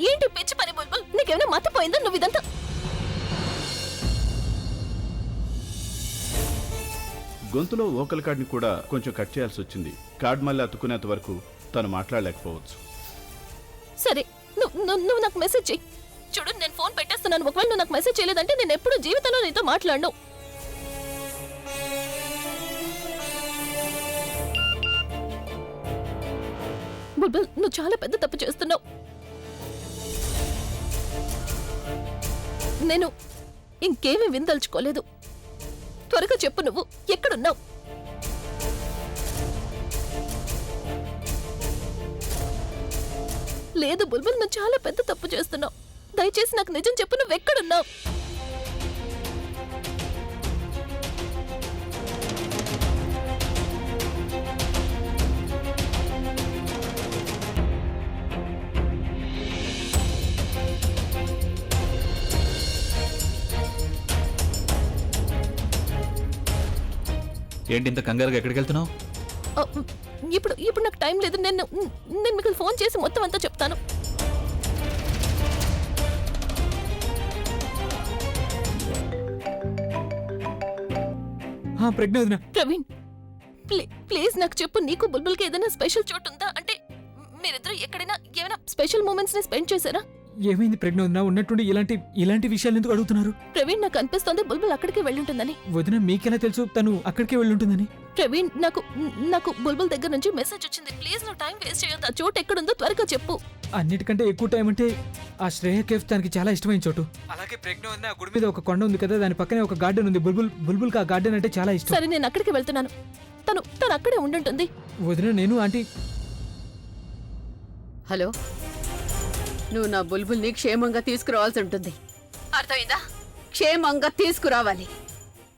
ఏంటి పిచ్చి పని బుల్బుల్? నీకేమైనా మతపోయిందా? నువ్వు ఇదంతా గొంతులో వోకల్ కార్డ్ని కూడా కొంచెం కట్ చేయాల్సి వచ్చింది. కార్డ్ మళ్ళీ అతుకునేంత వరకు తను మాట్లాడలేకపోవచ్చు. సరే, నువ్వు నాకు మెసేజ్ చెయ్యి. చూడు, నేను ఫోన్ పెట్టేస్తున్నాను. ఒకవేళ నువ్వు నాకు మెసేజ్ చేయలేదంటే నేను ఎప్పుడు జీవితంలో నీతో మాట్లాడను. బుల్బుల్, నువ్వు చాలా పెద్ద తప్పు చేస్తున్నావు. నేను ఇంకేమీ విందల్చుకోలేదు. త్వరగా చెప్పు, నువ్వు ఎక్కడున్నావు? లేదు బుల్బుల్, నువ్వు చాలా పెద్ద తప్పు చేస్తున్నావు. దయచేసి నాకు నిజం చెప్పు, నువ్వు ఎక్కడున్నావు? ఏంటి ఇంత కంగారుగా ఎక్కడికి వెళ్తున్నావు? ఇప్పుడు నాకు టైం లేదు. నేను మీకు ఫోన్ చేసి మొత్తం అంతా చెప్తాను. ప్రవీణ్, ప్లీజ్ నాకు చెప్పు. నీకు బుల్బుల్కి ఏదైనా స్పెషల్ చోటు ఉందా? అంటే మీరిద్దరు ఎక్కడైనా ఏమైనా స్పెషల్ మూమెంట్స్ ని స్పెండ్ చేశారా? ఏమైంది ప్రజ్ఞ? ఉన్నట్టుండి ఇలాంటి విషయాలు ఎందుకు అడుగుతున్నారు? ప్రవీణ్, నాకు అనిపిస్తోంది బుల్బుల్ అక్కడికే వెళ్ళుంటుందని. వదిన, మీకెలా తెలుసు తను అక్కడికే వెళ్ళుంటుందని? ప్రవీణ్, నాకు బుల్బుల్ దగ్గర నుంచి మెసేజ్ వచ్చింది. ప్లీజ్ నువ్వు టైం వేస్ట్ చేయొద్దు. ఆ చోటు ఎక్కడుందో త్వరగా చెప్పు. అన్నిటికంటే ఎక్కువ టైం అంటే ఆ శ్రేయ కేఫ్ తనకి చాలా ఇష్టమైన చోటు. అలాగే ప్రజ్ఞ వదిన, ఆ గుడి మీద ఒక కొండ ఉంది కదా, దాని పక్కనే ఒక గార్డెన్ ఉంది. బుల్బుల్కి ఆ గార్డెన్ అంటే చాలా ఇష్టం. సరే, నేను అక్కడికి వెళ్తున్నాను. తను అక్కడే ఉండుంటుంది. వదిన, నేను ఆంటీ. హలో, నువ్వు నా బుల్బుల్ని క్షేమంగా తీసుకురావాల్సి ఉంటుంది. అర్థమైందా? క్షేమంగా తీసుకురావాలి.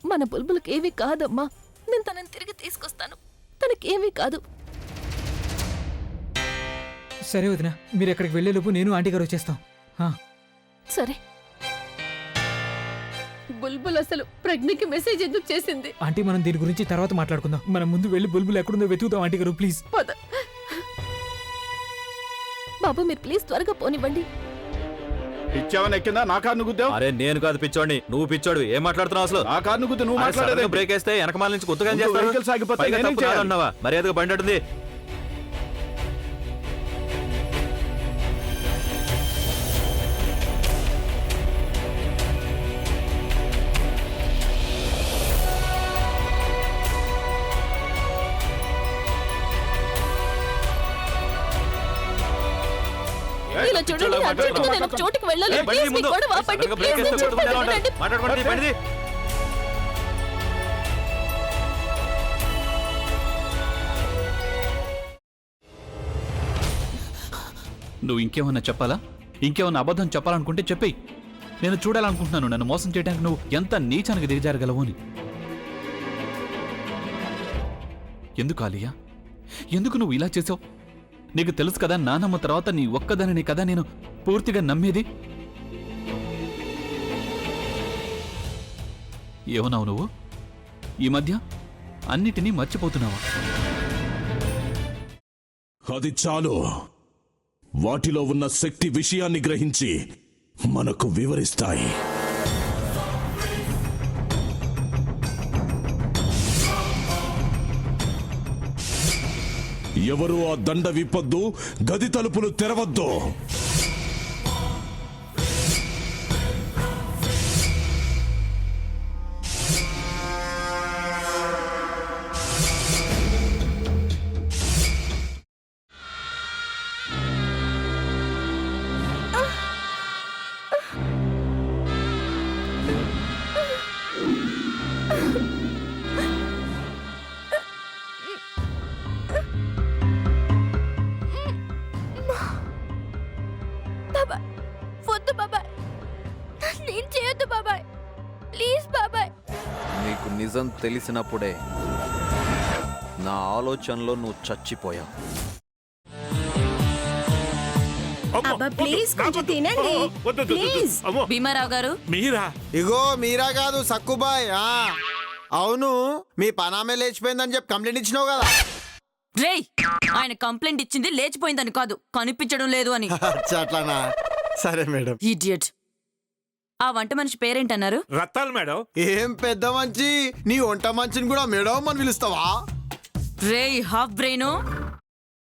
మన బుల్బుల్కి ఏమీ కాదమ్మా. నేను తనని తిరిగి తీసుకొస్తాను. తనకేమీ కాదు. సరే వదిన, మీరు ఎక్కడికి వెళ్లేలోపు నేను ఆంటీ గారు వచ్చేస్తాం. సరే. బుల్బుల్ అసలు ప్రజ్ఞకి మెసేజ్ ఎందుకు చేసింది? ఆంటీ, మనం దీని గురించి తర్వాత మాట్లాడుకుందాం. మనం ముందు వెళ్ళి బుల్బుల్ ఎక్కడుందో వెతుకుతాం. ఆంటీ గారు ప్లీజ్. బాబు, మీరు ప్లీజ్ త్వరగా పోనివ్వండి. ఇచ్చావని ఎక్కిందా? నా కారు గుద్దావు? అరే నేను కాదు పిచ్చోడిని, నువ్వు పిచ్చోడు. ఏం మాట్లాడుతున్నావు అసలు? నా కారు గుద్దు, నువ్వు మాట్లాడేది. బ్రేక్ వేస్తే వెనకమాల నుంచి కొత్తగా చేస్తావు. అన్నావా? మర్యాదగా బండి అడుంది. ఇలా చూడండి, అర్జెంటుగా నేను ఒక చోటుకి వెళ్ళాలి. ప్లీజ్ మీ గొడవ ఆపండి. ప్లీజ్ నేను చెప్పేది వినండి. నువ్వు ఇంకేమన్నా చెప్పాలా? ఇంకేమన్నా అబద్ధం చెప్పాలనుకుంటే చెప్పేయి. నేను చూడాలనుకుంటున్నాను నన్ను మోసం చేయడానికి నువ్వు ఎంత నీచానికి దిగజారగలవు అని. ఎందుకు ఆలియా, ఎందుకు నువ్వు ఇలా చేసావు? నీకు తెలుసు కదా, నానమ్మ తర్వాత నీ ఒక్కదానిని కదా నేను పూర్తిగా నమ్మేది. ఏమన్నావు నువ్వు? ఈ మధ్య అన్నిటినీ మర్చిపోతున్నావా? అది చాలు. వాటిలో ఉన్న శక్తి విషయాన్ని గ్రహించి మనకు వివరిస్తాయి. ఎవరు ఆ దండ విప్పొద్దు, గది తలుపులు తెరవద్దు. నీకు నిజం తెలిసినప్పుడే నా ఆలోచనలో నువ్వు చచ్చిపోయావు. భీమారావు గారు, మీరా? ఇగో మీరా కాదు, సక్కుబాయ్. అవును, మీ పనామే లేచిపోయిందని చెప్పి కంప్లైంట్ ఇచ్చినావు కదా. రేయ్, ఆయన కంప్లైంట్ ఇచ్చింది లేచిపోయిందని కాదు, కనిపించడం లేదు అని. అట్లానా? సరే మేడం. ఇడియట్. ఆ వంట మనిషి పేరేంటన్నారు? రత్తాలు మేడం. ఏం పెద్ద మంచి, నీ వంట మంచిని కూడా మేడం అని పిలుస్తావా? రేయ్ హాఫ్ బ్రెయిన్,